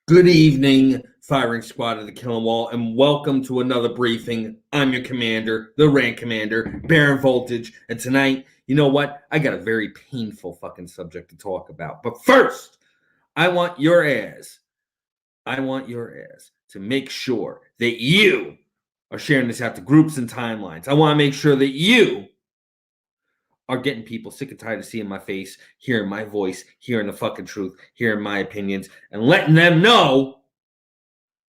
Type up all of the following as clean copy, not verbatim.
Good evening, firing squad of the Killing Wall, and welcome to another briefing. I'm your commander, the rank commander, Baron Voltage, and tonight, you know what? I got a very painful fucking subject to talk about. But first, I want your ass to make sure that you are sharing this out to groups and timelines. I want to make sure that you are getting people sick and tired of seeing my face, hearing my voice, hearing the fucking truth, hearing my opinions, and letting them know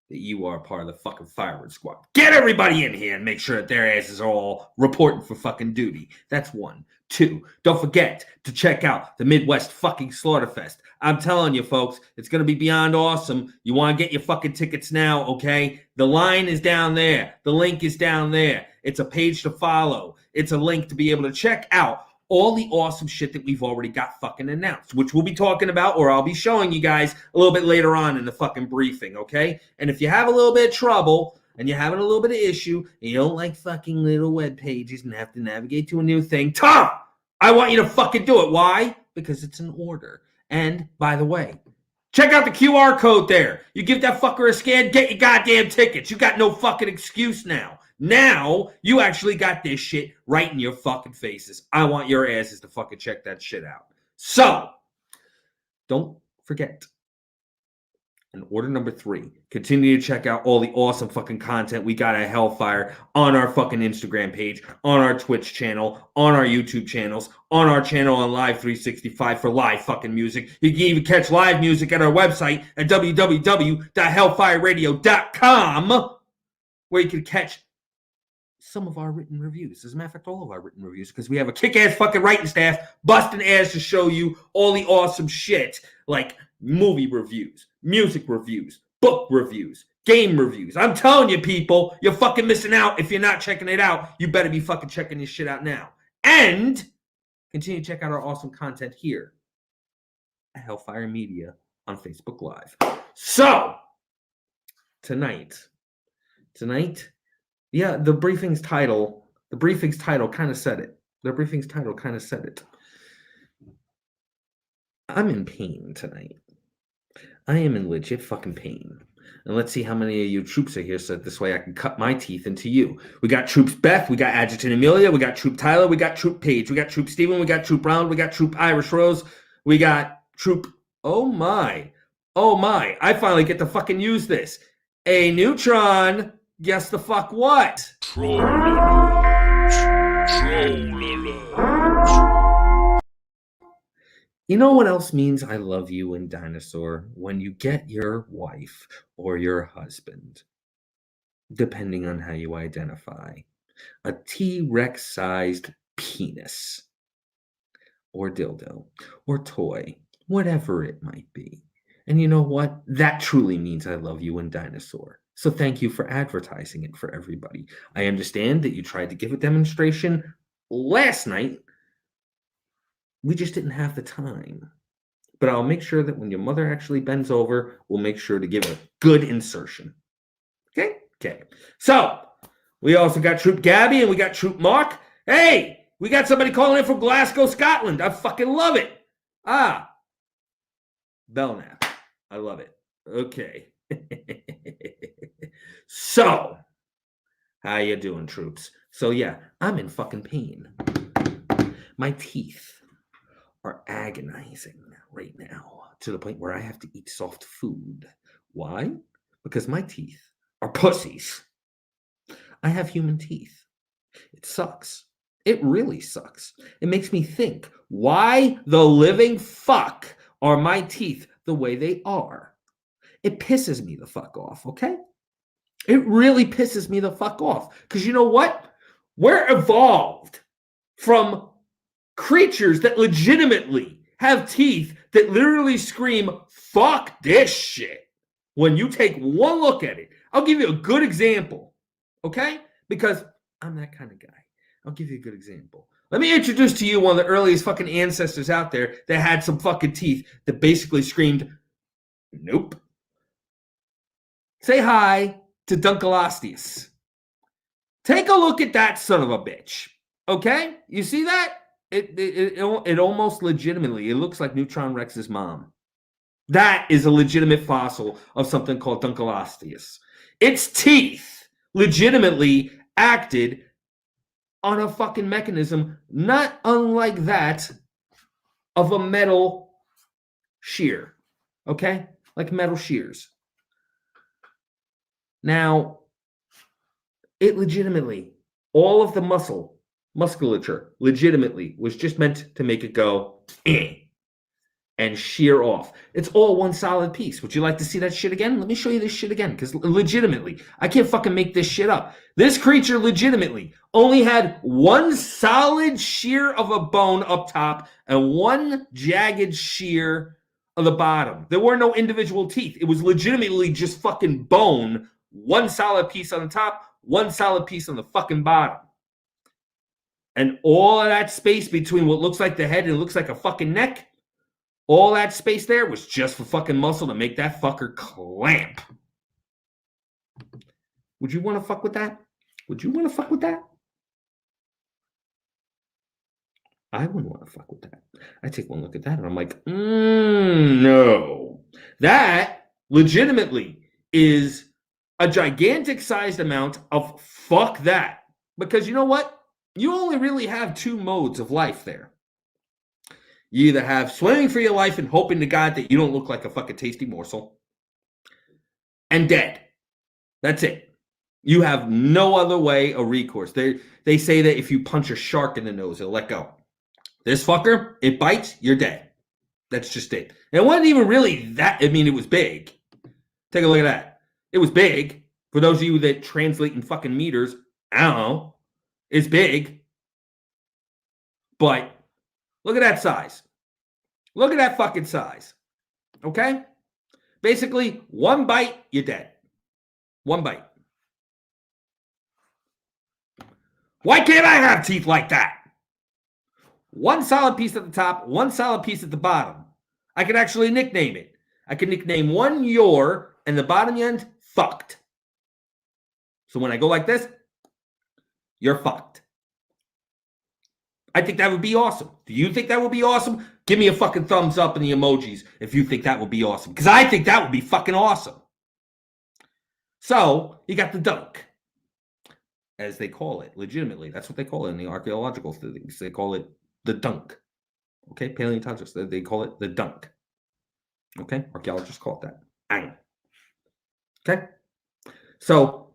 that you are a part of the fucking firing squad. Get everybody in here and make sure that their asses are all reporting for fucking duty. That's one. Two, don't forget to check out the Midwest fucking Slaughterfest. I'm telling you, folks, it's going to be beyond awesome. You want to get your fucking tickets now, okay? The line is down there. The link is down there. It's a page to follow. It's a link to be able to check out all the awesome shit that we've already got fucking announced, which we'll be talking about, or I'll be showing you guys a little bit later on in the fucking briefing, okay? And if you have a little bit of trouble and you're having a little bit of issue and you don't like fucking little web pages and have to navigate to a new thing, Tom, I want you to fucking do it. Why? Because it's an order. And by the way, check out the QR code there. You give that fucker a scan, get your goddamn tickets. You got no fucking excuse now. Now, you actually got this shit right in your fucking faces. I want your asses to fucking check that shit out. So, don't forget. And order number 3, continue to check out all the awesome fucking content we got at Hellfire on our fucking Instagram page, on our Twitch channel, on our YouTube channels, on our channel on Live 365 for live fucking music. You can even catch live music at our website at www.hellfireradio.com, where you can catch some of our written reviews. As a matter of fact, all of our written reviews, because we have a kick-ass fucking writing staff busting ass to show you all the awesome shit like movie reviews, music reviews, book reviews, game reviews. I'm telling you, people, you're fucking missing out. If you're not checking it out, you better be fucking checking this shit out now. And continue to check out our awesome content here at Hellfire Media on Facebook Live. So, tonight, yeah, the briefing's title kind of said it. I'm in pain tonight. I am in legit fucking pain. And let's see how many of you troops are here so that this way I can cut my teeth into you. We got Troops Beth, we got Adjutant Amelia, we got Troop Tyler, we got Troop Paige, we got Troop Steven, we got Troop Brown, we got Troop Irish Rose, we got Troop... Oh my, I finally get to fucking use this. A Neutron... Guess the fuck what? Troll alert. You know what else means I love you in Dinosaur? When you get your wife or your husband, depending on how you identify, a T-Rex sized penis or dildo or toy, whatever it might be. And you know what? That truly means I love you in Dinosaur. So thank you for advertising it for everybody. I understand that you tried to give a demonstration last night. We just didn't have the time. But I'll make sure that when your mother actually bends over, we'll make sure to give a good insertion. Okay? Okay. So, we also got Troop Gabby and we got Troop Mark. Hey, we got somebody calling in from Glasgow, Scotland. I fucking love it. Belknap. I love it. Okay. So, how you doing, troops? So yeah, I'm in fucking pain. My teeth are agonizing right now to the point where I have to eat soft food. Why? Because my teeth are pussies. I have human teeth. It sucks. It really sucks. It makes me think, why the living fuck are my teeth the way they are? It pisses me the fuck off, okay? It really pisses me the fuck off. Because you know what? We're evolved from creatures that legitimately have teeth that literally scream, fuck this shit. When you take one look at it, I'll give you a good example, okay? Because I'm that kind of guy. I'll give you a good example. Let me introduce to you one of the earliest fucking ancestors out there that had some fucking teeth that basically screamed, nope. Say hi to Dunkleosteus. Take a look at that son of a bitch. Okay? You see that? It almost legitimately, it looks like Neutron Rex's mom. That is a legitimate fossil of something called Dunkleosteus. Its teeth legitimately acted on a fucking mechanism not unlike that of a metal shear. Okay? Like metal shears. Now, it legitimately, all of the musculature, legitimately was just meant to make it go and shear off. It's all one solid piece. Would you like to see that shit again? Let me show you this shit again, because legitimately, I can't fucking make this shit up. This creature legitimately only had one solid shear of a bone up top and one jagged shear of the bottom. There were no individual teeth. It was legitimately just fucking bone, one solid piece on the top, one solid piece on the fucking bottom. And all of that space between what looks like the head and looks like a fucking neck, all that space there was just for fucking muscle to make that fucker clamp. Would you want to fuck with that? Would you want to fuck with that? I wouldn't want to fuck with that. I take one look at that and I'm like, no. That legitimately is a gigantic sized amount of fuck that. Because you know what? You only really have two modes of life there. You either have swimming for your life and hoping to God that you don't look like a fucking tasty morsel, and dead. That's it. You have no other way of recourse. They say that if you punch a shark in the nose, it'll let go. This fucker, it bites, you're dead. That's just it. And it wasn't even really that. I mean, it was big. Take a look at that. It was big. For those of you that translate in fucking meters, I don't know. It's big. But look at that size. Look at that fucking size. Okay? Basically, one bite, you're dead. One bite. Why can't I have teeth like that? One solid piece at the top, one solid piece at the bottom. I can actually nickname it. I can nickname one your and the bottom end fucked. So when I go like this, you're fucked. I think that would be awesome. Do you think that would be awesome? Give me a fucking thumbs up in the emojis if you think that would be awesome. Because I think that would be fucking awesome. So, you got the dunk. As they call it, legitimately. That's what they call it in the archaeological things. They call it the dunk. Okay? Paleontologists, they call it the dunk. Okay? Archaeologists call it that. Okay? So,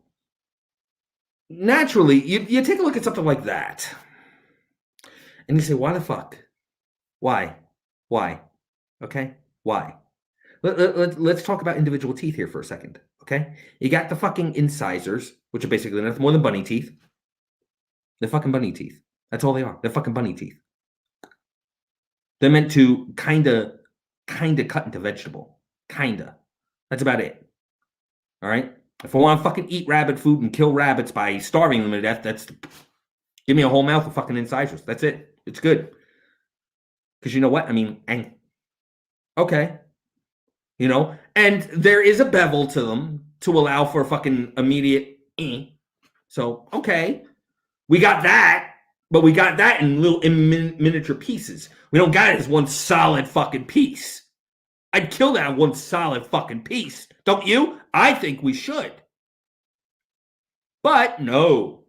naturally, you take a look at something like that. And you say, why the fuck? Why? Okay? Why? Let's talk about individual teeth here for a second. Okay? You got the fucking incisors, which are basically nothing more than bunny teeth. They're fucking bunny teeth. That's all they are. They're fucking bunny teeth. They're meant to kind of cut into vegetable. Kinda. That's about it. All right? If I want to fucking eat rabbit food and kill rabbits by starving them to death, give me a whole mouth of fucking incisors. That's it. It's good. Because you know what? I mean, okay. You know? And there is a bevel to them to allow for fucking immediate So, okay. We got that. But we got that in miniature pieces. We don't got it as one solid fucking piece. I'd kill that one solid fucking piece. Don't you? I think we should. But no.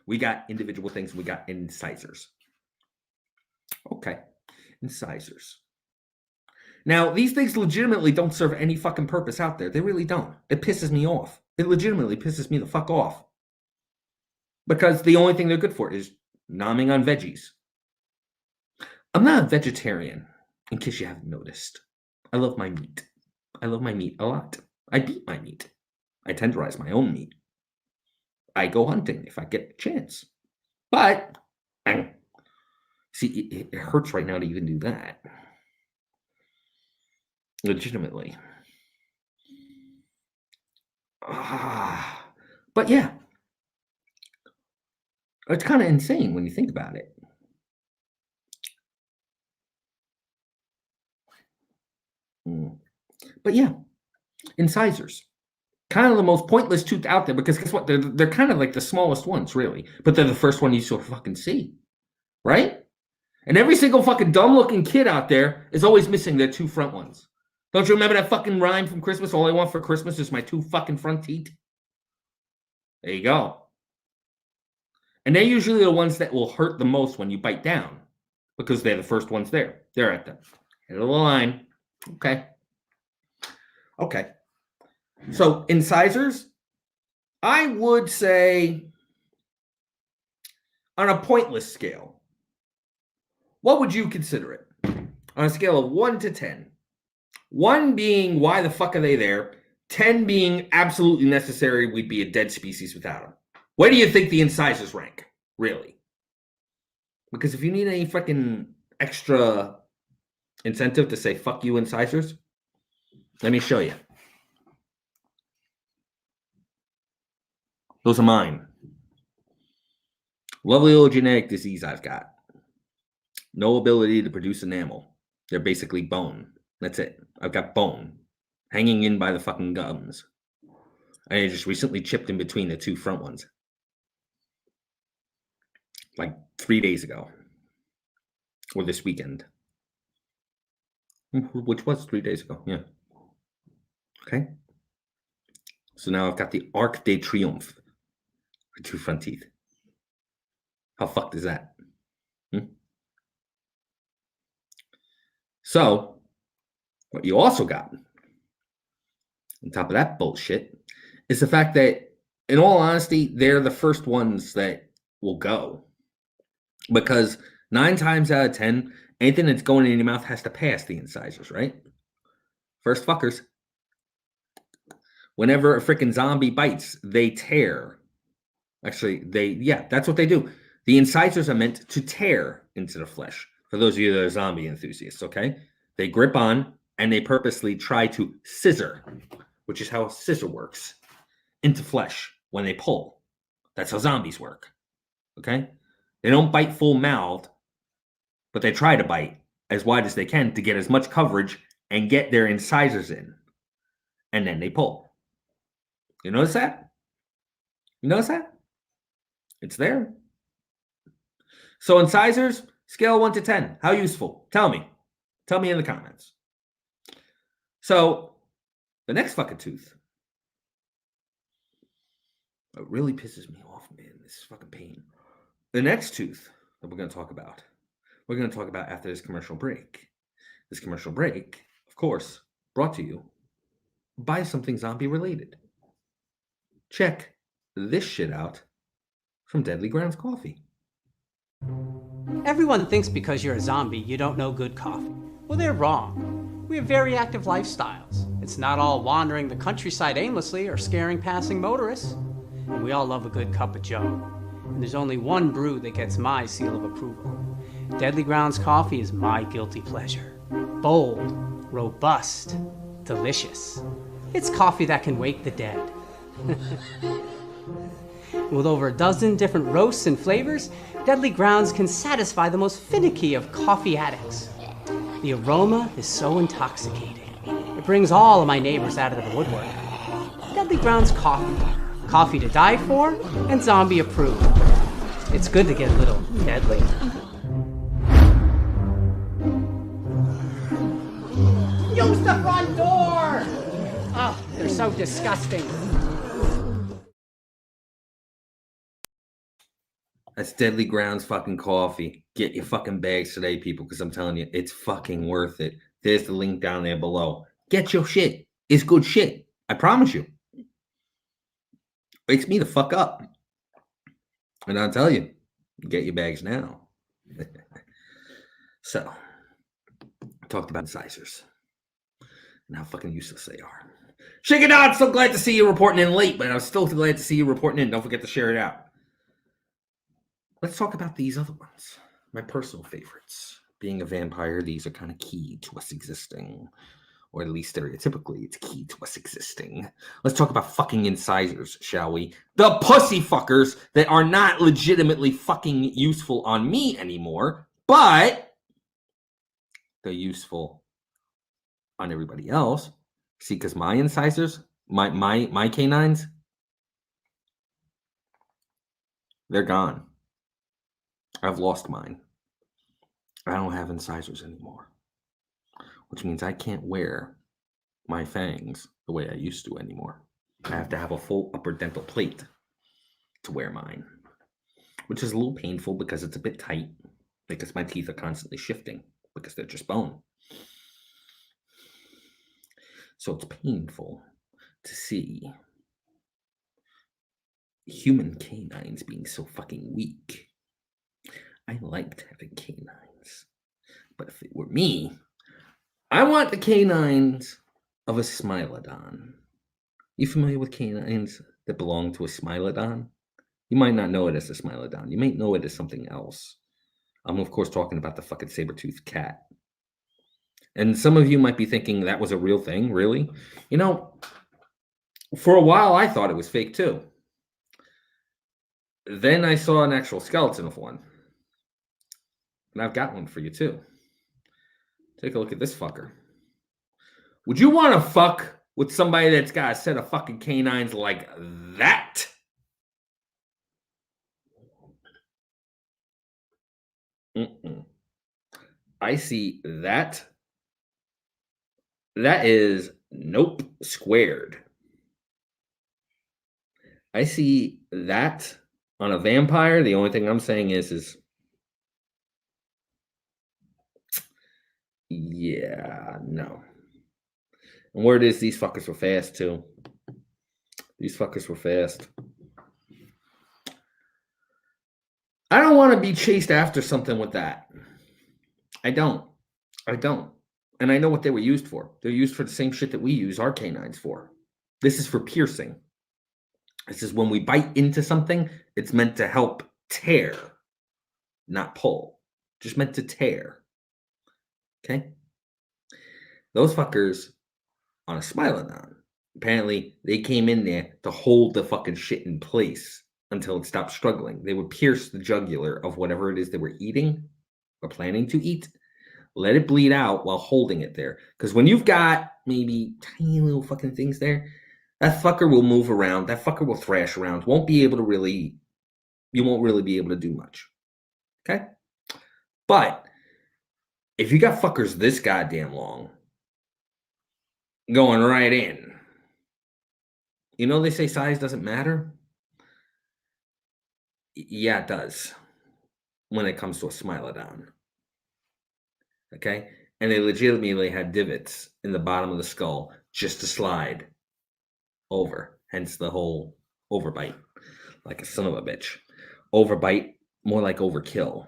We got individual things. We got incisors. Okay. Incisors. Now, these things legitimately don't serve any fucking purpose out there. They really don't. It pisses me off. It legitimately pisses me the fuck off. Because the only thing they're good for is nomming on veggies. I'm not a vegetarian, in case you haven't noticed. I love my meat. I love my meat a lot. I beat my meat. I tenderize my own meat. I go hunting if I get the chance. But, see, it hurts right now to even do that. Legitimately. But yeah. It's kind of insane when you think about it. But yeah. Incisors. Kind of the most pointless tooth out there, because guess what? They're kind of like the smallest ones, really. But they're the first one you sort of fucking see. Right? And every single fucking dumb-looking kid out there is always missing their 2 front ones. Don't you remember that fucking rhyme from Christmas? All I want for Christmas is my 2 fucking front teeth. There you go. And they're usually the ones that will hurt the most when you bite down because they're the first ones there. They're at the head of the line. Okay. So incisors, I would say on a pointless scale, what would you consider it? On a scale of 1 to 10. 1 being, why the fuck are they there? 10 being absolutely necessary, we'd be a dead species without them. Where do you think the incisors rank, really? Because if you need any fucking extra incentive to say fuck you incisors, let me show you. Those are mine. Lovely little genetic disease I've got. No ability to produce enamel. They're basically bone. That's it. I've got bone hanging in by the fucking gums. I just recently chipped in between the 2 front ones. Like 3 days ago. Or this weekend. Which was 3 days ago. Yeah. Okay. So now I've got the Arc de Triomphe. For 2 front teeth. How fucked is that? So, what you also got, on top of that bullshit, is the fact that, in all honesty, they're the first ones that will go. Because 9 times out of 10, anything that's going in your mouth has to pass the incisors, right? First fuckers. Whenever a freaking zombie bites, they tear. Actually, that's what they do. The incisors are meant to tear into the flesh. For those of you that are zombie enthusiasts, okay? They grip on and they purposely try to scissor, which is how a scissor works, into flesh when they pull. That's how zombies work, okay? They don't bite full mouthed, but they try to bite as wide as they can to get as much coverage and get their incisors in. And then they pull. You notice that? You notice that? It's there. So incisors, scale 1 to 10. How useful? Tell me. Tell me in the comments. So the next fucking tooth. It really pisses me off, man. This is fucking pain. The next tooth that we're going to talk about after this commercial break. This commercial break, of course, brought to you by something zombie related. Check this shit out from Deadly Grounds Coffee. Everyone thinks because you're a zombie, you don't know good coffee. Well, they're wrong. We have very active lifestyles. It's not all wandering the countryside aimlessly or scaring passing motorists. And we all love a good cup of joe. And there's only one brew that gets my seal of approval. Deadly Grounds Coffee is my guilty pleasure. Bold, robust, delicious. It's coffee that can wake the dead. With over a dozen different roasts and flavors, Deadly Grounds can satisfy the most finicky of coffee addicts. The aroma is so intoxicating. It brings all of my neighbors out of the woodwork. Deadly Grounds Coffee. Coffee to die for and zombie approved. It's good to get a little deadly. Use the front door! Oh, they're so disgusting. That's Deadly Grounds fucking coffee. Get your fucking bags today, people, because I'm telling you, it's fucking worth it. There's the link down there below. Get your shit. It's good shit. I promise you. Wakes me the fuck up. And I'll tell you, get your bags now. So, I talked about incisors and how fucking useless they are. Shake it out. So glad to see you reporting in late, but I'm still glad to see you reporting in. Don't forget to share it out. Let's talk about these other ones. My personal favorites. Being a vampire, these are kind of key to us existing. Or at least stereotypically, it's key to us existing. Let's talk about fucking incisors, shall we? The pussy fuckers that are not legitimately fucking useful on me anymore, but they're useful on everybody else. See, because my incisors, my canines, they're gone. I've lost mine. I don't have incisors anymore, which means I can't wear my fangs the way I used to anymore. I have to have a full upper dental plate to wear mine, which is a little painful because it's a bit tight, because my teeth are constantly shifting because they're just bone. So it's painful to see human canines being so fucking weak. I liked having canines, but if it were me, I want the canines of a Smilodon. You familiar with canines that belong to a Smilodon? You might not know it as a Smilodon. You might know it as something else. I'm, of course, talking about the fucking saber-toothed cat. And some of you might be thinking that was a real thing, really? You know, for a while, I thought it was fake, too. Then I saw an actual skeleton of one. And I've got one for you, too. Take a look at this fucker. Would you want to fuck with somebody that's got a set of fucking canines like that? I see that. That is nope squared. I see that on a vampire. The only thing I'm saying is yeah, no. And word is these fuckers were fast too. These fuckers were fast. I don't want to be chased after something with that. I don't. And I know what they were used for. They're used for the same shit that we use our canines for. This is for piercing. This is when we bite into something, it's meant to help tear, not pull. Just meant to tear. Okay? Those fuckers on a Smilodon, apparently they came in there to hold the fucking shit in place until it stopped struggling. They would pierce the jugular of whatever it is they were eating or planning to eat, let it bleed out while holding it there. Because when you've got maybe tiny little fucking things there, that fucker will move around. That fucker will thrash around. You won't really be able to do much. Okay? But if you got fuckers this goddamn long going right in, you know they say size doesn't matter? Yeah, it does when it comes to a Smilodon. Okay? And they legitimately had divots in the bottom of the skull just to slide over. Hence the whole overbite. Like a son of a bitch. Overbite, more like overkill.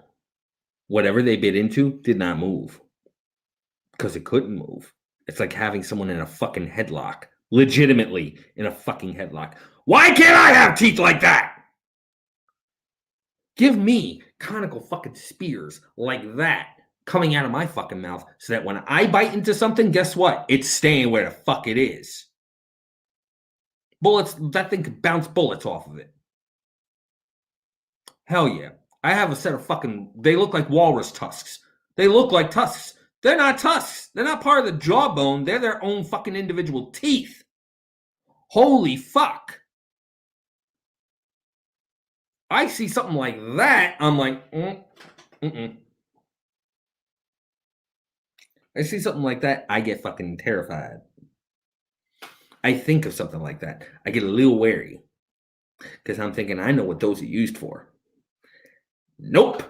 Whatever they bit into did not move. Because it couldn't move. It's like having someone in a fucking headlock. Legitimately in a fucking headlock. Why can't I have teeth like that? Give me conical fucking spears like that coming out of my fucking mouth so that when I bite into something, guess what? It's staying where the fuck it is. Bullets, that thing could bounce bullets off of it. Hell yeah. I have a set of fucking, they look like walrus tusks. They look like tusks. They're not tusks. They're not part of the jawbone. They're their own fucking individual teeth. Holy fuck. I see something like that, I'm like, I see something like that, I get fucking terrified. I think of something like that, I get a little wary. Because I'm thinking, I know what those are used for. Nope.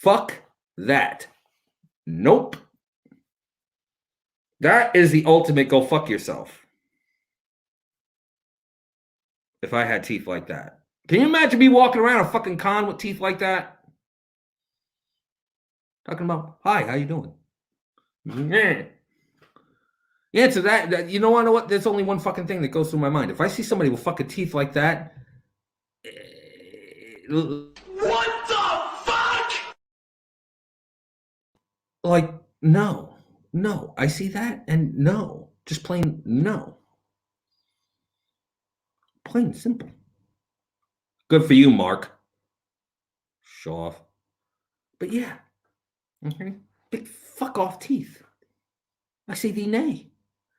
Fuck that. Nope. That is the ultimate go fuck yourself. If I had teeth like that. Can you imagine me walking around a fucking con with teeth like that? Talking about, hi, how you doing? Yeah. The answer to that, you know what? There's only one fucking thing that goes through my mind. If I see somebody with fucking teeth like that, What the fuck? Like, no. I see that and no. Just plain no. Plain and simple. Good for you, Mark. Show off. But yeah. Okay. Big fuck off teeth. I say thee nay.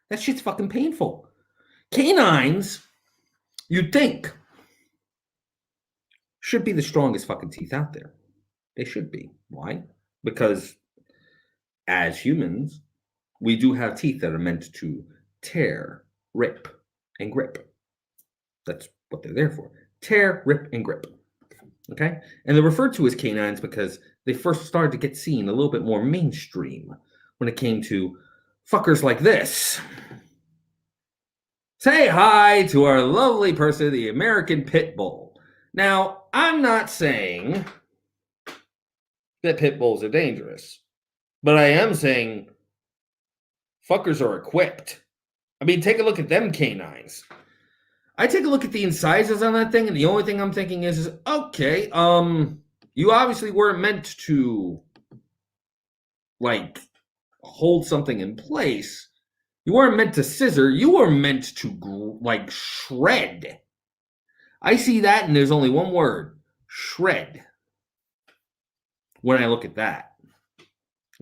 That shit's fucking painful. Canines, you'd think, should be the strongest fucking teeth out there. They should be. Why? Because as humans, we do have teeth that are meant to tear, rip, and grip. That's what they're there for. Tear, rip, and grip. Okay? And they're referred to as canines because they first started to get seen a little bit more mainstream when it came to fuckers like this. Say hi to our lovely person, the American Pit Bull. Now, I'm not saying that pit bulls are dangerous, but I am saying fuckers are equipped. I mean, take a look at them canines. I take a look at the incisors on that thing, and the only thing I'm thinking is okay, you obviously weren't meant to, like, hold something in place. You weren't meant to scissor. You were meant to, like, shred. I see that, and there's only one word. Shred. When I look at that.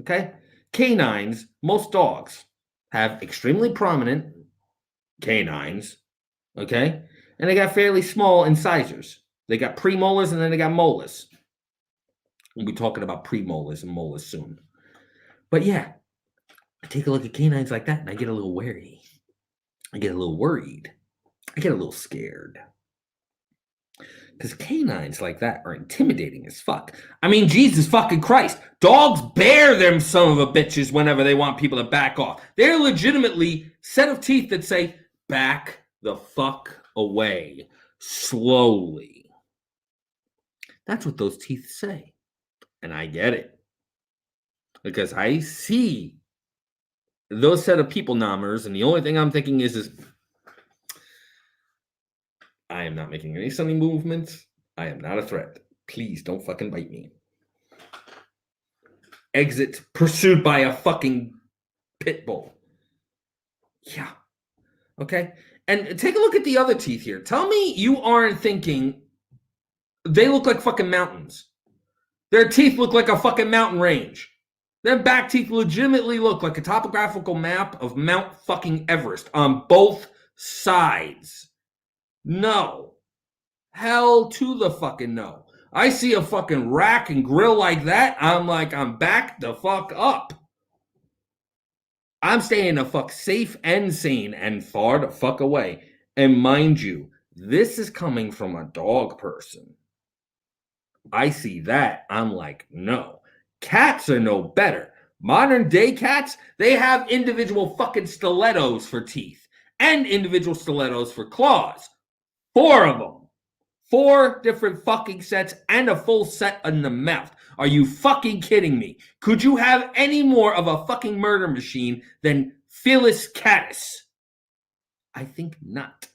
Okay? Canines, most dogs have extremely prominent canines. Okay? And they got fairly small incisors. They got premolars and then they got molars. We'll be talking about premolars and molars soon. But yeah, I take a look at canines like that and I get a little wary. I get a little worried. I get a little scared. Because canines like that are intimidating as fuck. I mean, Jesus fucking Christ. Dogs bear them son of a bitches whenever they want people to back off. They're legitimately set of teeth that say, back the fuck away. Slowly. That's what those teeth say. And I get it. Because I see those set of people nommers, and the only thing I'm thinking is I am not making any sunny movements. I am not a threat. Please don't fucking bite me. Exit pursued by a fucking pit bull. Yeah. Okay. And take a look at the other teeth here. Tell me you aren't thinking they look like fucking mountains. Their teeth look like a fucking mountain range. Their back teeth legitimately look like a topographical map of Mount fucking Everest on both sides. No. Hell to the fucking no. I see a fucking rack and grill like that, I'm like, I'm back the fuck up. I'm staying the fuck safe and sane and far the fuck away. And mind you, this is coming from a dog person. I see that, I'm like, no. Cats are no better. Modern day cats, they have individual fucking stilettos for teeth and individual stilettos for claws. 4 of them. 4 different fucking sets and a full set in the mouth. Are you fucking kidding me? Could you have any more of a fucking murder machine than Felis Catus? I think not.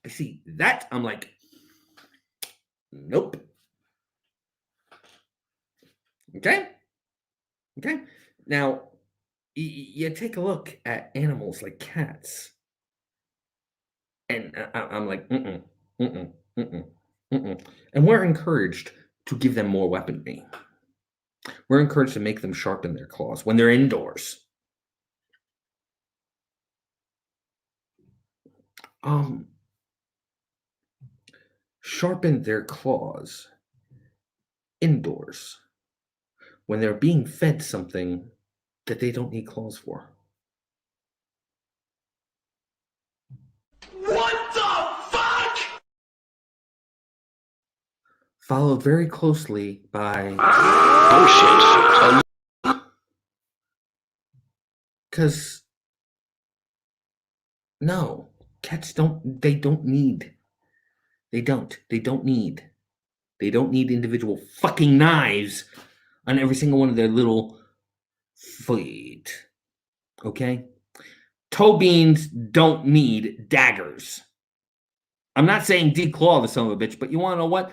I see that. I'm like, nope. Okay? Okay? Now, you take a look at animals like cats. And I'm like, mm-mm. And we're encouraged to give them more weaponry. We're encouraged to make them sharpen their claws when they're indoors. Sharpen their claws indoors when they're being fed something that they don't need claws for. What the fuck? Followed very closely by Oh shit. because no, cats don't need individual fucking knives on every single one of their little feet. Okay? Toe beans don't need daggers. I'm not saying declaw the son of a bitch, but you want to know what?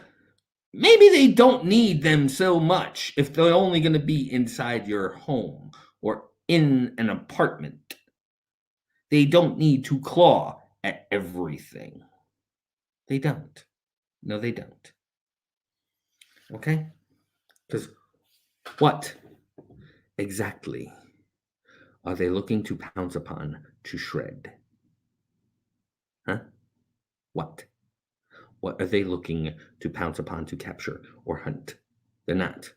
Maybe they don't need them so much if they're only going to be inside your home or in an apartment. They don't need to claw at everything. They don't. No, they don't. Okay? Because what exactly are they looking to pounce upon to shred? Huh? What? What are they looking to pounce upon to capture or hunt? They're not.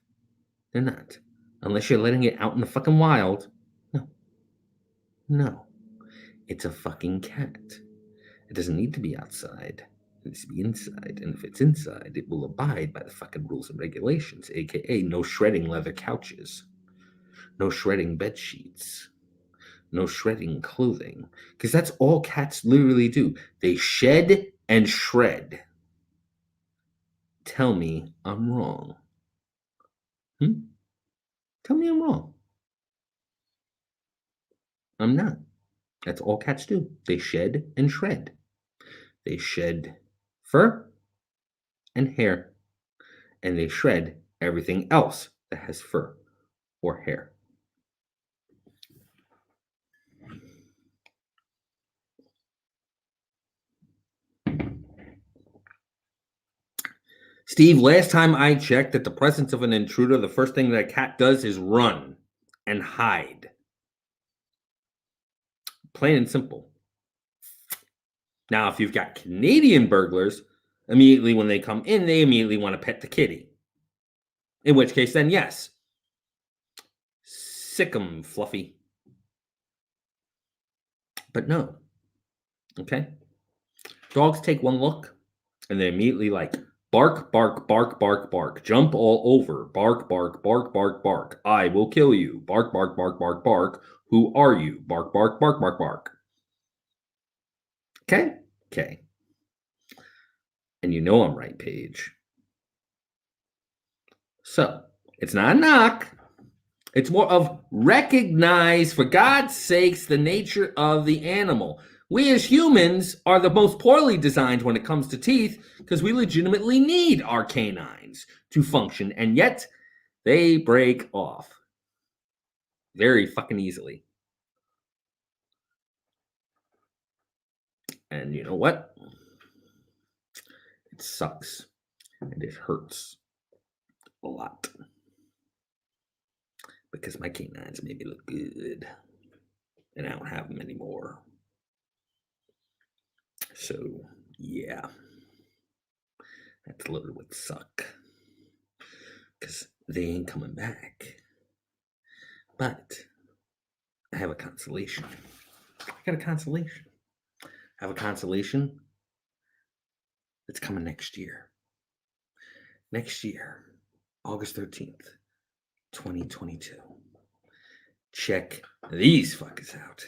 They're not. Unless you're letting it out in the fucking wild. No. No. It's a fucking cat. It doesn't need to be outside. It needs to be inside. And if it's inside, it will abide by the fucking rules and regulations, aka no shredding leather couches, no shredding bed sheets, no shredding clothing. Because that's all cats literally do. They shed and shred. Tell me I'm wrong. Tell me I'm wrong. I'm not. That's all cats do. They shed and shred. They shed fur and hair, and they shred everything else that has fur or hair. Steve, last time I checked, at the presence of an intruder, the first thing that a cat does is run and hide. Plain and simple. Now, if you've got Canadian burglars, immediately when they come in, they immediately want to pet the kitty. In which case, then yes, sick 'em, Fluffy. But no. Okay? Dogs take one look, and they immediately bark, bark, bark, bark, bark. Jump all over. Bark, bark, bark, bark, bark. I will kill you. Bark, bark, bark, bark, bark. Who are you? Bark, bark, bark, bark, bark. Okay? Okay. And you know I'm right, Paige. So, it's not a knock. It's more of recognize, for God's sakes, the nature of the animal. We as humans are the most poorly designed when it comes to teeth because we legitimately need our canines to function, and yet they break off very fucking easily. And you know what? It sucks and it hurts a lot because my canines made me look good and I don't have them anymore. So, yeah, that's a little bit suck because they ain't coming back. But I have a consolation. I got a consolation. I have a consolation that's coming next year. Next year, August 13th, 2022. Check these fuckers out.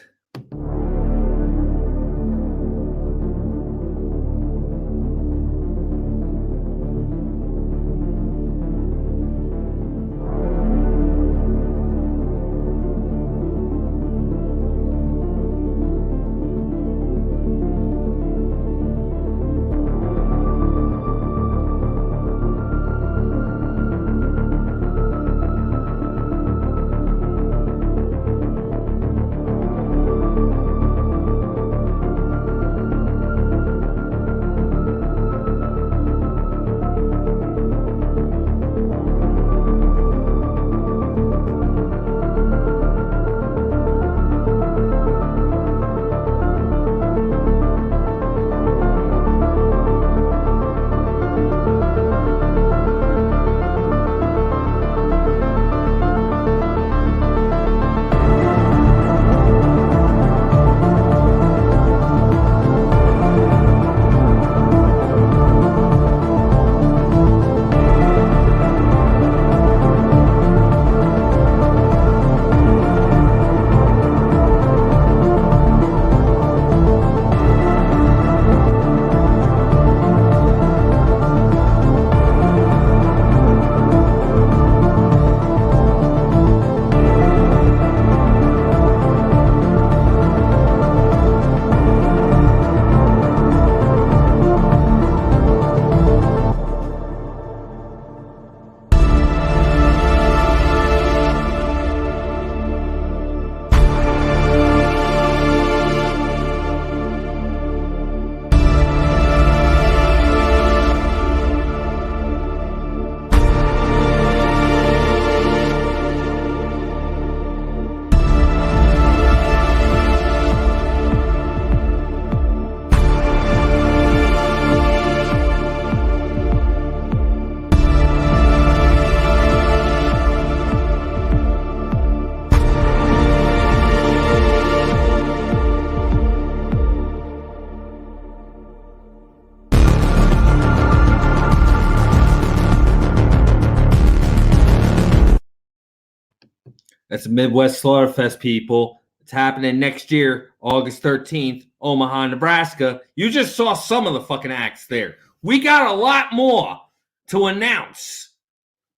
That's the Midwest Slaughterfest, people. It's happening next year, August 13th, Omaha, Nebraska. You just saw some of the fucking acts there. We got a lot more to announce,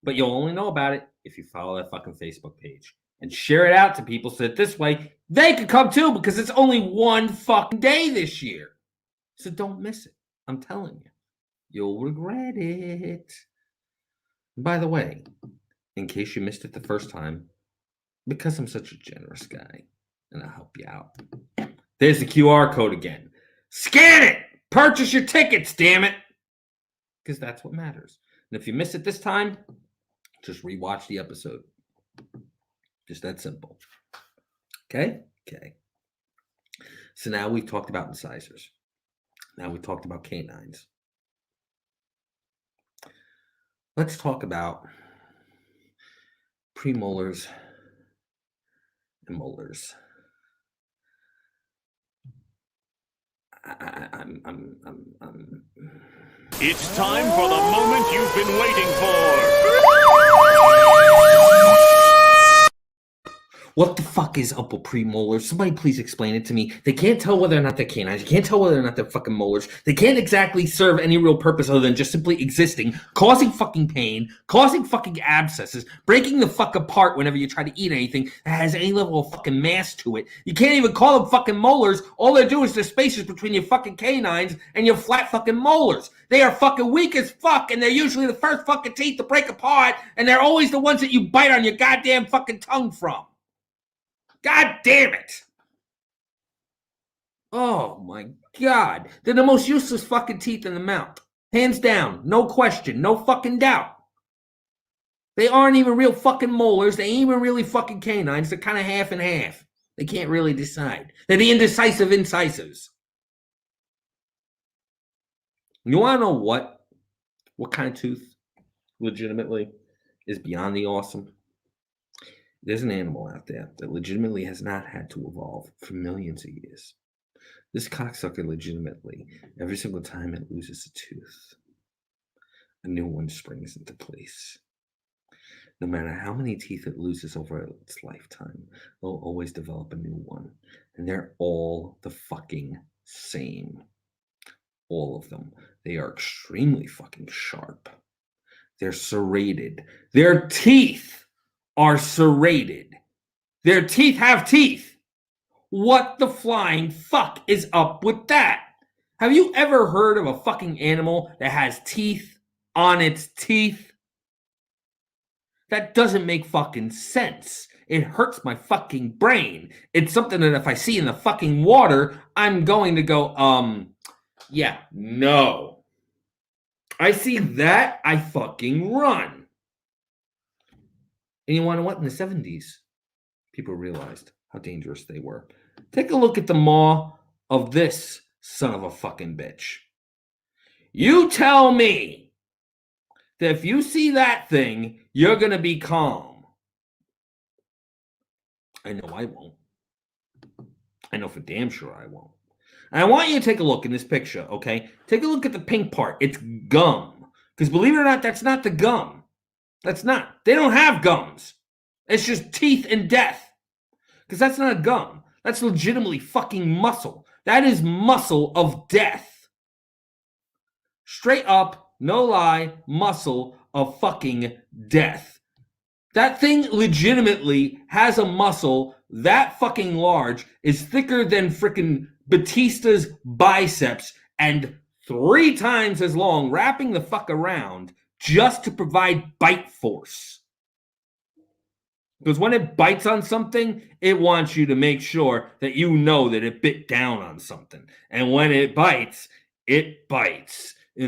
but you'll only know about it if you follow that fucking Facebook page and share it out to people so that this way they can come too, because it's only one fucking day this year. So don't miss it. I'm telling you. You'll regret it. By the way, in case you missed it the first time, because I'm such a generous guy and I'll help you out, there's the QR code again. Scan it! Purchase your tickets, damn it! Because that's what matters. And if you miss it this time, just rewatch the episode. Just that simple. Okay? Okay. So now we've talked about incisors. Now we talked about canines. Let's talk about premolars and molars. It's time for the moment you've been waiting for. What the fuck is up with premolars? Somebody please explain it to me. They can't tell whether or not they're canines. You can't tell whether or not they're fucking molars. They can't exactly serve any real purpose other than just simply existing, causing fucking pain, causing fucking abscesses, breaking the fuck apart whenever you try to eat anything that has any level of fucking mass to it. You can't even call them fucking molars. All they do is the spaces between your fucking canines and your flat fucking molars. They are fucking weak as fuck, and they're usually the first fucking teeth to break apart, and they're always the ones that you bite on your goddamn fucking tongue from. God damn it. Oh my God. They're the most useless fucking teeth in the mouth. Hands down. No question. No fucking doubt. They aren't even real fucking molars. They ain't even really fucking canines. They're kind of half and half. They can't really decide. They're the indecisive incisors. You want to know what kind of tooth legitimately is beyond the awesome? There's an animal out there that legitimately has not had to evolve for millions of years. This cocksucker legitimately, every single time it loses a tooth, a new one springs into place. No matter how many teeth it loses over its lifetime, it'll always develop a new one. And they're all the fucking same. All of them. They are extremely fucking sharp. They're serrated. Their teeth are serrated. Their teeth have teeth. What the flying fuck is up with that? Have you ever heard of a fucking animal that has teeth on its teeth? That doesn't make fucking sense. It hurts my fucking brain. It's something that if I see in the fucking water, I'm going to go, yeah, no. I see that, I fucking run. And you want to know what? In the 70s, people realized how dangerous they were. Take a look at the maw of this son of a fucking bitch. You tell me that if you see that thing, you're going to be calm. I know I won't. I know for damn sure I won't. And I want you to take a look in this picture, okay? Take a look at the pink part. It's gum. Because believe it or not, that's not the gum. That's not. They don't have gums. It's just teeth and death. Because that's not a gum. That's legitimately fucking muscle. That is muscle of death. Straight up, no lie, muscle of fucking death. That thing legitimately has a muscle that fucking large, is thicker than freaking Batista's biceps, and 3 times as long, wrapping the fuck around, just to provide bite force. Because when it bites on something, it wants you to make sure that you know that it bit down on something. And when it bites in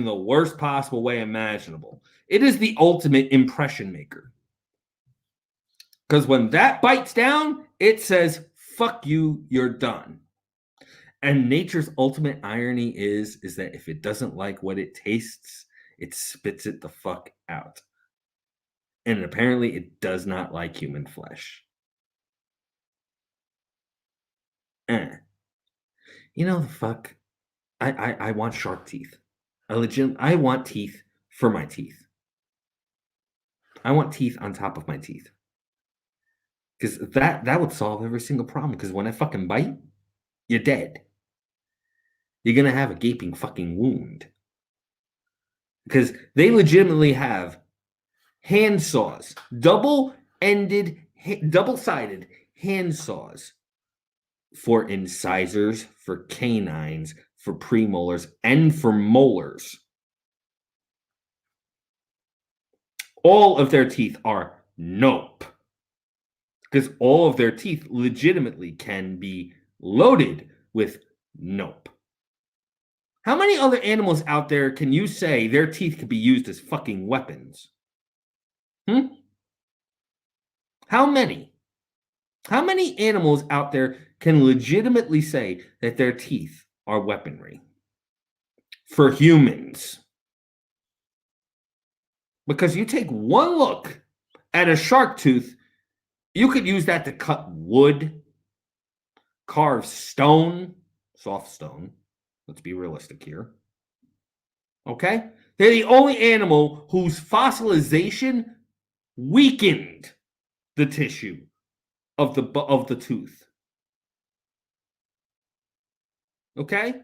the worst possible way imaginable. It is the ultimate impression maker. Because when that bites down, it says, fuck you, you're done. And nature's ultimate irony is that if it doesn't like what it tastes, it spits it the fuck out. And apparently it does not like human flesh. You know the fuck? I want sharp teeth. I want teeth for my teeth. I want teeth on top of my teeth. Because that would solve every single problem. Because when I fucking bite, you're dead. You're gonna have a gaping fucking wound. Because they legitimately have hand saws, double-sided hand saws for incisors, for canines, for premolars, and for molars. All of their teeth are nope. Because all of their teeth legitimately can be loaded with nope. How many other animals out there can you say their teeth could be used as fucking weapons? How many? How many animals out there can legitimately say that their teeth are weaponry for humans? Because you take one look at a shark tooth, you could use that to cut wood, carve stone, soft stone. Let's be realistic here. Okay? They're the only animal whose fossilization weakened the tissue of the tooth. Okay?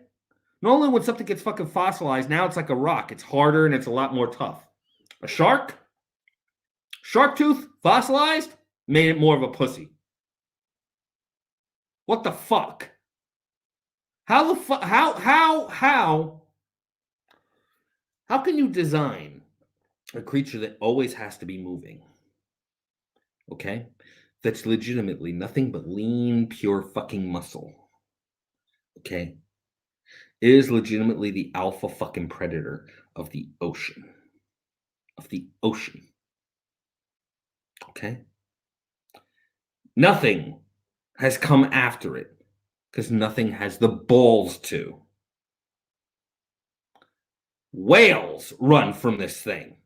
Normally when something gets fucking fossilized, now it's like a rock. It's harder and it's a lot more tough. A shark tooth, fossilized, made it more of a pussy. What the fuck? How can you design a creature that always has to be moving? Okay? That's legitimately nothing but lean, pure fucking muscle. Okay? It is legitimately the alpha fucking predator of the ocean. Okay? Nothing has come after it because nothing has the balls to. Whales run from this thing.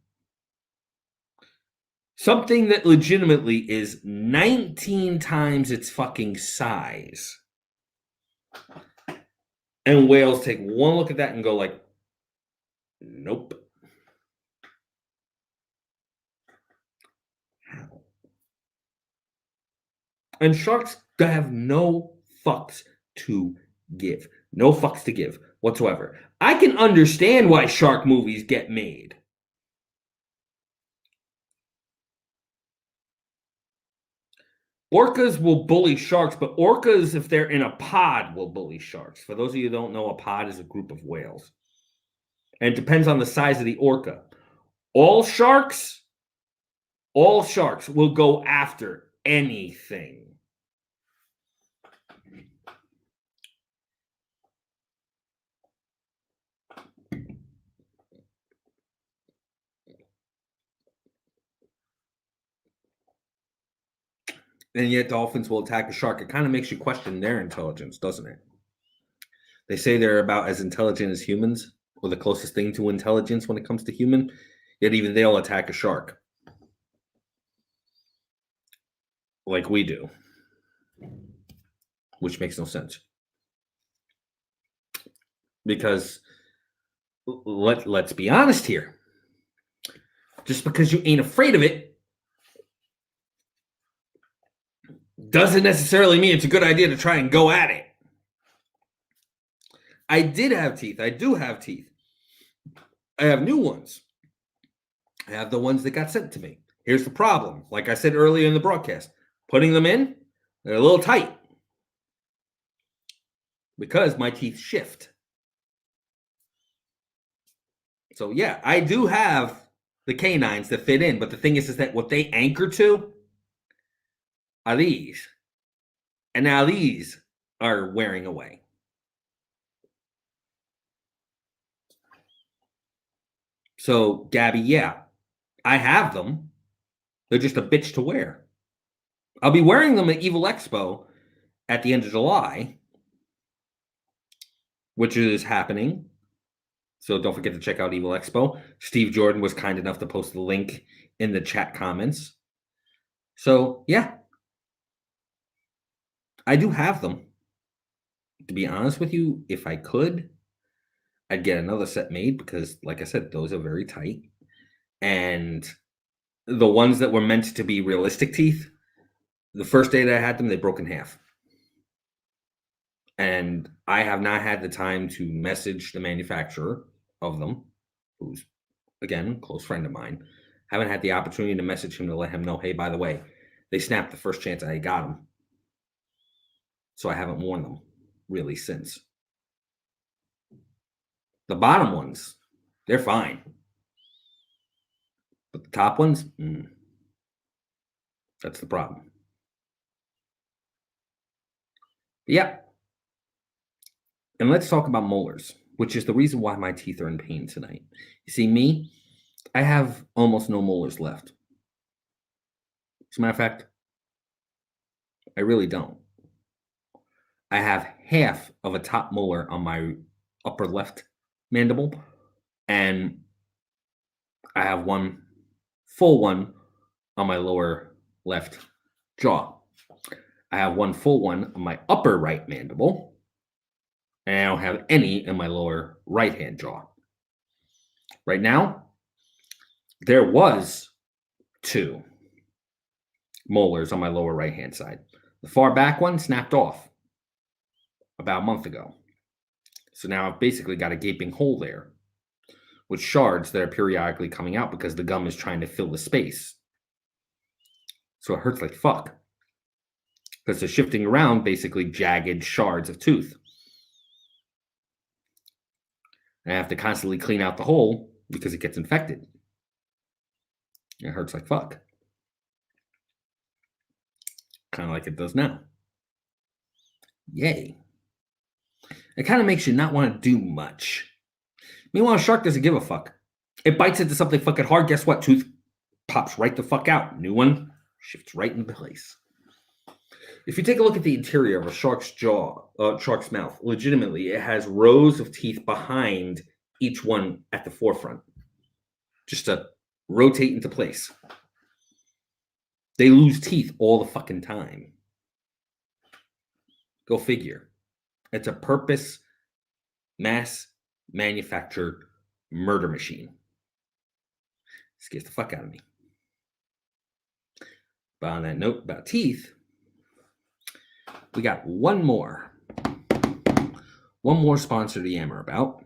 Something that legitimately is 19 times its fucking size. And whales take one look at that and go like, nope. How? And sharks have no fucks to give. No fucks to give whatsoever. I can understand why shark movies get made. Orcas will bully sharks, but orcas, if they're in a pod, will bully sharks. For those of you who don't know, a pod is a group of whales. And it depends on the size of the orca. All sharks will go after anything. And yet dolphins will attack a shark. It kind of makes you question their intelligence, doesn't it? They say they're about as intelligent as humans, or the closest thing to intelligence when it comes to human, yet even they'll attack a shark. Like we do. Which makes no sense. Because let's be honest here. Just because you ain't afraid of it doesn't necessarily mean it's a good idea to try and go at it. I did have teeth. I do have teeth. I have new ones. I have the ones that got sent to me. Here's the problem. Like I said earlier in the broadcast, putting them in, they're a little tight because my teeth shift. So yeah, I do have the canines that fit in, but the thing is that what they anchor to are these. And now these are wearing away. So, Gabby, yeah, I have them. They're just a bitch to wear. I'll be wearing them at Evil Expo at the end of July, which is happening. So don't forget to check out Evil Expo. Steve Jordan was kind enough to post the link in the chat comments. So, yeah. I do have them. To be honest with you, if I could, I'd get another set made because, like I said, those are very tight. And the ones that were meant to be realistic teeth, the first day that I had them, they broke in half. And I have not had the time to message the manufacturer of them, who's, again, a close friend of mine. Haven't had the opportunity to message him to let him know, hey, by the way, they snapped the first chance I got them. So I haven't worn them really since. The bottom ones, they're fine. But the top ones, that's the problem. Yeah. And let's talk about molars, which is the reason why my teeth are in pain tonight. You see, me, I have almost no molars left. As a matter of fact, I really don't. I have half of a top molar on my upper left mandible, and I have one full one on my lower left jaw. I have one full one on my upper right mandible, and I don't have any in my lower right-hand jaw. Right now, there was 2 molars on my lower right-hand side. The far back one snapped off about a month ago. So now I've basically got a gaping hole there with shards that are periodically coming out because the gum is trying to fill the space. So it hurts like fuck because they're shifting around basically jagged shards of tooth. And I have to constantly clean out the hole because it gets infected. It hurts like fuck. Kind of like it does now. Yay. It kind of makes you not want to do much. Meanwhile, a shark doesn't give a fuck. It bites into something fucking hard. Guess what? Tooth pops right the fuck out. New one shifts right into place. If you take a look at the interior of a shark's jaw, shark's mouth, legitimately, it has rows of teeth behind each one at the forefront, just to rotate into place. They lose teeth all the fucking time. Go figure. It's a purpose, mass manufactured murder machine. Scares the fuck out of me. But on that note about teeth, we got one more sponsor to yammer about.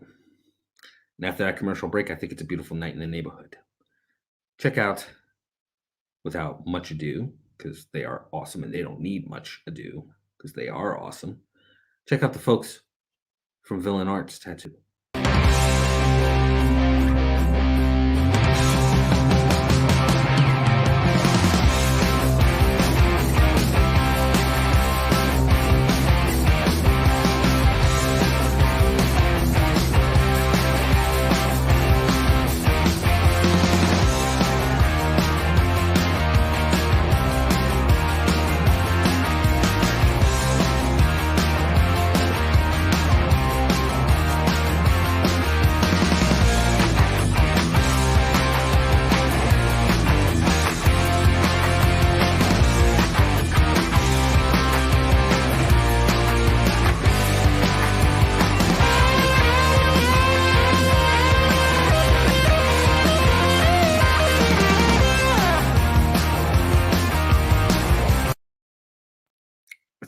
And after that commercial break, I think it's a beautiful night in the neighborhood. Check out, without much ado, because they are awesome and they don't need much ado, because they are awesome. Check out the folks from Villain Arts Tattoo.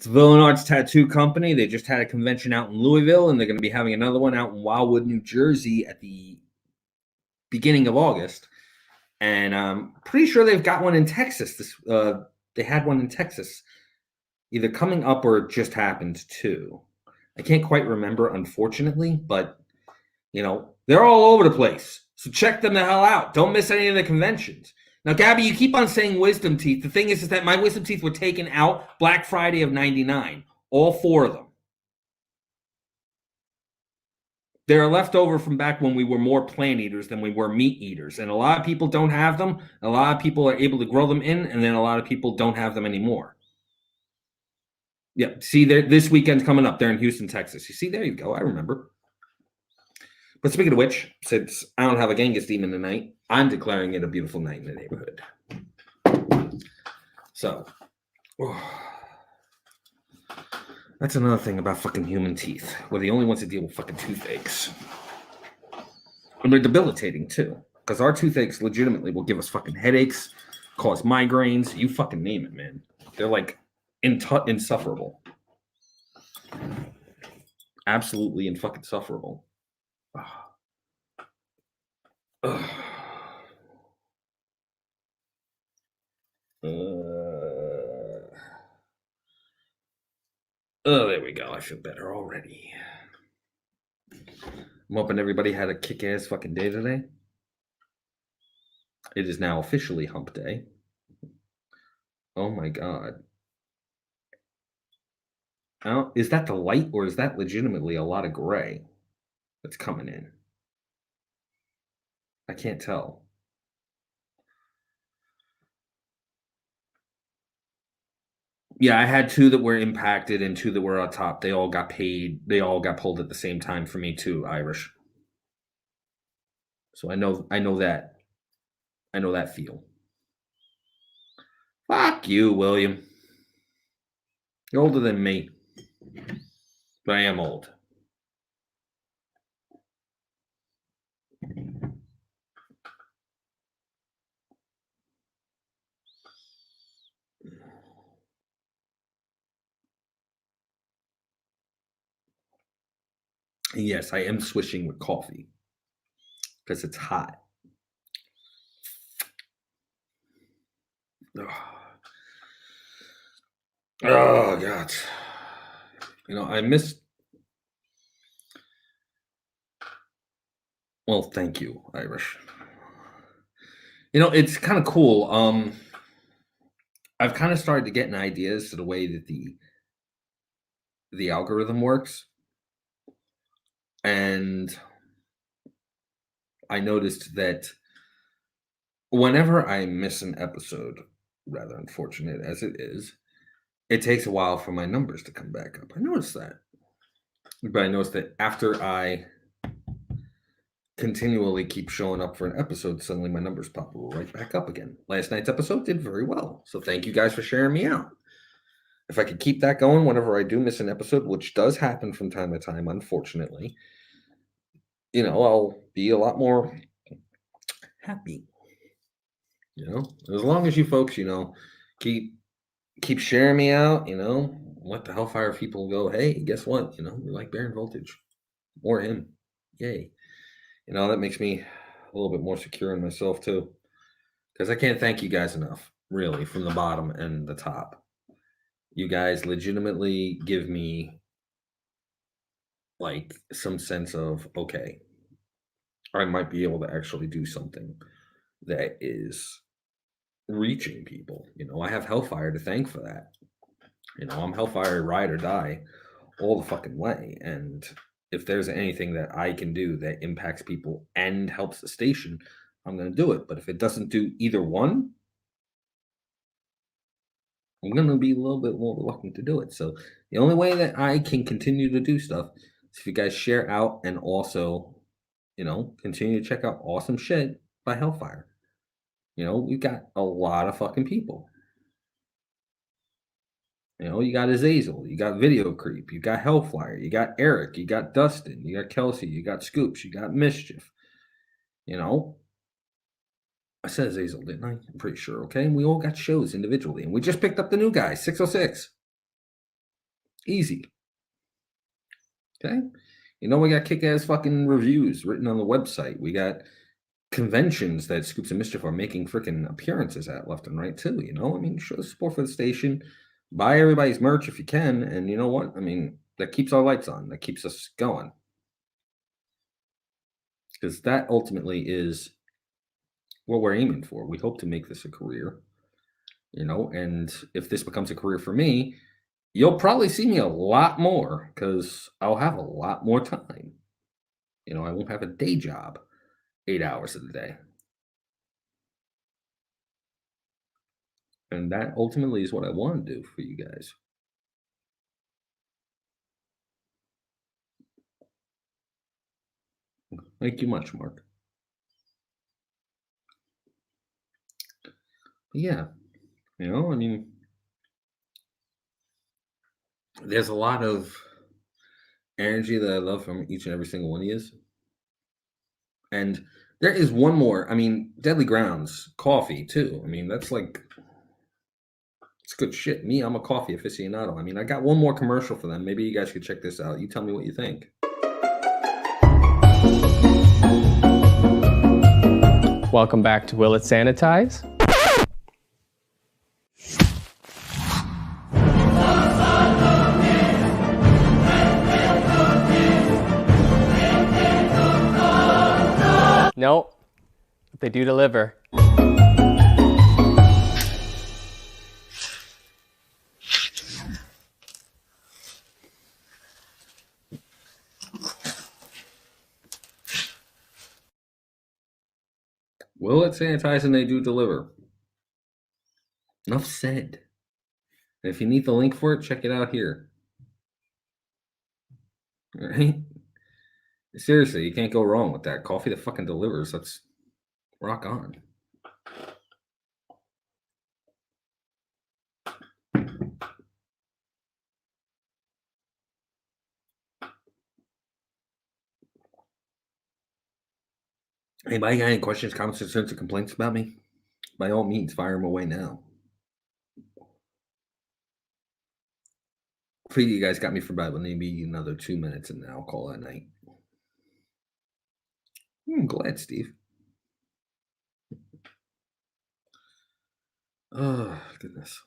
It's Villain Arts Tattoo Company. They just had a convention out in Louisville, and they're going to be having another one out in Wildwood, New Jersey at the beginning of August. And I'm pretty sure they've got one in Texas. They had one in Texas, either coming up or it just happened too. I can't quite remember, unfortunately, but, you know, they're all over the place. So check them the hell out. Don't miss any of the conventions. Now, Gabby, you keep on saying wisdom teeth. The thing is that my wisdom teeth were taken out Black Friday of '99. All 4 of them. They're left over from back when we were more plant eaters than we were meat eaters. And a lot of people don't have them. A lot of people are able to grow them in, and then a lot of people don't have them anymore. Yeah, see, this weekend's coming up. They're in Houston, Texas. You see, there you go. I remember. But speaking of which, since I don't have a Genghis demon tonight, I'm declaring it a beautiful night in the neighborhood. So, that's another thing about fucking human teeth. We're the only ones that deal with fucking toothaches. And they're debilitating, too. Because our toothaches legitimately will give us fucking headaches, cause migraines, you fucking name it, man. They're like insufferable. Absolutely and fucking sufferable. Oh, there we go. I feel better already. I'm hoping everybody had a kick-ass fucking day today. It is now officially hump day. Oh my god. Now, is that the light or is that legitimately a lot of gray that's coming in? I can't tell. Yeah, I had 2 that were impacted and 2 that were on top. They all got paid. They all got pulled at the same time for me too, Irish. So I know that. I know that feel. Fuck you, William. You're older than me. But I am old. And yes, I am swishing with coffee because it's hot. Oh God. You know, I miss. Well, thank you, Irish. You know, it's kind of cool. I've kind of started to get an idea as to the way that the algorithm works. And I noticed that whenever I miss an episode, rather unfortunate as it is, it takes a while for my numbers to come back up. I noticed that. But I noticed that after I continually keep showing up for an episode, suddenly my numbers pop right back up again. Last night's episode did very well. So thank you guys for sharing me out. If I could keep that going whenever I do miss an episode, which does happen from time to time, unfortunately, you know, I'll be a lot more happy. You know, as long as you folks, you know, keep sharing me out, you know, let the Hellfire people go, hey, guess what? You know, we like Baron Voltage. Or him. Yay. You know, that makes me a little bit more secure in myself too. Because I can't thank you guys enough, really, from the bottom and the top. You guys legitimately give me like some sense of, okay, I might be able to actually do something that is reaching people. You know, I have Hellfire to thank for that. You know, I'm Hellfire ride or die all the fucking way. And if there's anything that I can do that impacts people and helps the station, I'm going to do it. But if it doesn't do either one, I'm going to be a little bit more reluctant to do it. So the only way that I can continue to do stuff is if you guys share out and also, you know, continue to check out awesome shit by Hellfire. You know, we've got a lot of fucking people. You know, you got Azazel, you got Video Creep, you got Hellfire, you got Eric, you got Dustin, you got Kelsey, you got Scoops, you got Mischief. You know, I said Azazel, didn't I? I'm pretty sure, okay? We all got shows individually, and we just picked up the new guy, 606. Easy. Okay? You know, we got kick-ass fucking reviews written on the website. We got conventions that Scoops and Mischief are making freaking appearances at left and right, too. You know, I mean, show the support for the station. Buy everybody's merch if you can. And you know what? I mean, that keeps our lights on. That keeps us going. Because that ultimately is what we're aiming for. We hope to make this a career. You know, and if this becomes a career for me, you'll probably see me a lot more because I'll have a lot more time. You know, I won't have a day job 8 hours of the day. And that ultimately is what I want to do for you guys. Thank you much, Mark. Yeah. You know, I mean, there's a lot of energy that I love from each and every single one of you. And there is one more. I mean, Deadly Grounds, coffee too. I mean, that's like It's good shit. Me, I'm a coffee aficionado. I mean, I got one more commercial for them. Maybe you guys could check this out. You tell me what you think. Welcome back to Will It Sanitize? Nope, but they do deliver. Will It Sanitize and they do deliver. Enough said. And if you need the link for it, check it out here. All right? Seriously, you can't go wrong with that. Coffee that fucking delivers. Let's rock on. Anybody got any questions, comments, concerns, or complaints about me? By all means, fire them away now. Hopefully you guys got me for about maybe another 2 minutes, and then I'll call it a night. I'm glad, Steve. Oh, goodness.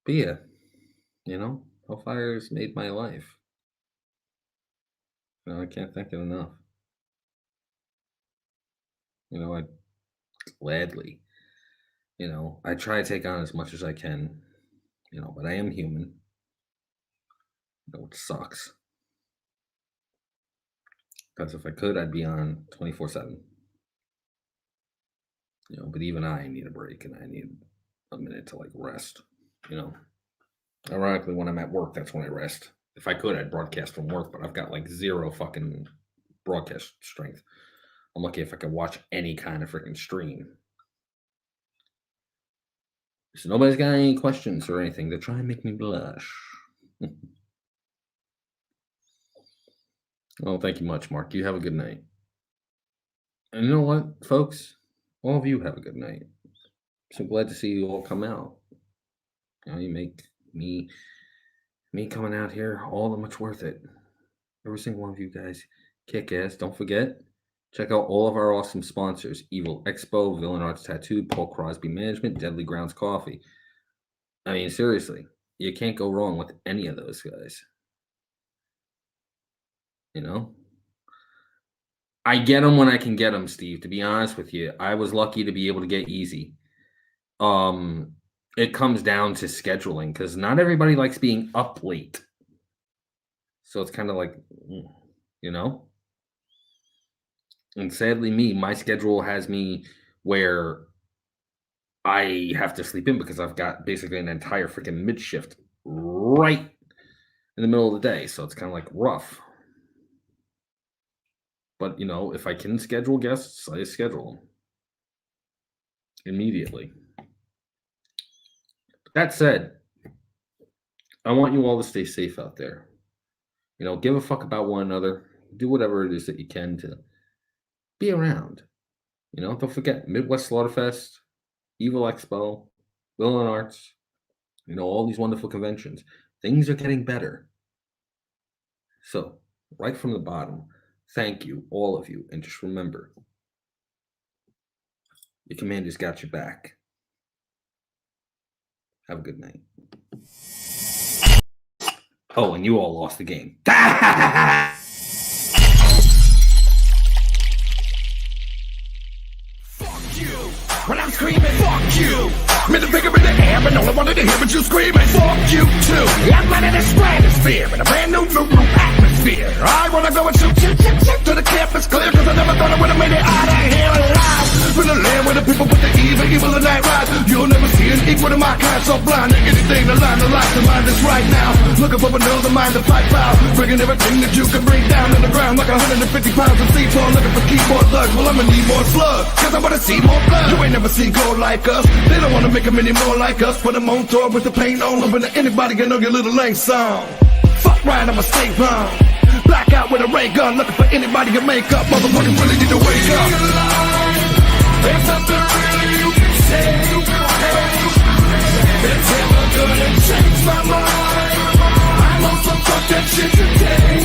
But yeah, Hellfire has made my life. I can't thank it enough. I gladly, I try to take on as much as I can, but I am human. It sucks. Because if I could, I'd be on 24/7. But even I need a break and I need a minute to rest. Ironically, when I'm at work, that's when I rest. If I could, I'd broadcast from work, but I've got zero fucking broadcast strength. I'm lucky if I could watch any kind of freaking stream. So nobody's got any questions or anything to try and make me blush. Oh, thank you much, Mark. You have a good night. And you know what, folks? All of you have a good night. So glad to see you all come out. You make me coming out here all the much worth it. Every single one of you guys kick ass. Don't forget, check out all of our awesome sponsors: Evil Expo, Villain Arts Tattoo, Paul Crosby Management, Deadly Grounds Coffee. I mean, seriously, you can't go wrong with any of those guys. I get them when I can get them, Steve. To be honest with you, I was lucky to be able to get easy. It comes down to scheduling because not everybody likes being up late. So it's kind of And sadly, my schedule has me where I have to sleep in because I've got basically an entire freaking mid shift right in the middle of the day. So it's kind of rough. But, if I can schedule guests, I schedule them immediately. That said, I want you all to stay safe out there. Give a fuck about one another. Do whatever it is that you can to be around. Don't forget Midwest Slaughterfest, Evil Expo, Villain Arts, all these wonderful conventions. Things are getting better. So, right from the bottom, thank you, all of you. And just remember, your commander's got your back. Have a good night. Oh, and you all lost the game. When I'm screaming, fuck you. Middle finger in the air, and all I wanted to hear was you screaming, fuck you too. I'm running the stratosphere in a brand new atmosphere. I wanna go and shoot to the campus clear, cause I never thought I would've made it out of here alive. From the land where the people put the evil and night rise. You'll never see an equal to my kind, so blind to anything to line the life to mind is right now. Looking for another mind to fight foul, bringing everything that you can bring down to the ground like 150 pounds of C4, looking for keyboard thugs. Well, I'ma need more slugs, cause I wanna see more blood. You ain't never seen gold like us. They don't wanna make them any more like us. Put them on tour with the paint on them, but anybody can know your little lane song. Fuck right, I'ma stay wrong. Black out with a ray gun, looking for anybody to make up. Motherfuckers really need to wake up. There's something really you can say. It's never gonna change my mind. I'm on some fuck that shit today.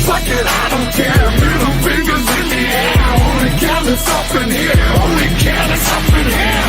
Fuck it, I don't care. Middle fingers in the air. Only count is up in here. Only count is up in here.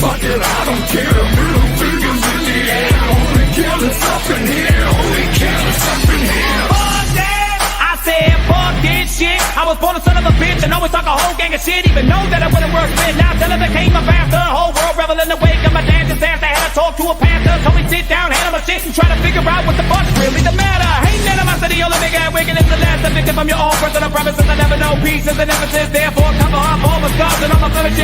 Fuck it, I don't care. Middle fingers in the air. Only count is up in here. Only count is up in here. Fuck that! I said fuck this shit. I was born a son of a bitch and always talk a whole gang of shit. Even know that I wouldn't work with. Now till I became a bastard. Whole world revel in the wake of my dad. Just asked I had to talk to a pastor. Told me sit down, handle my shit, and try to figure out what the fuck's really the matter. Ain't none of my city, only big ass wicked is the last. A victim from your own personal promises. I never know peace is an emphasis. Therefore, cover up all my scars and all my blemishes.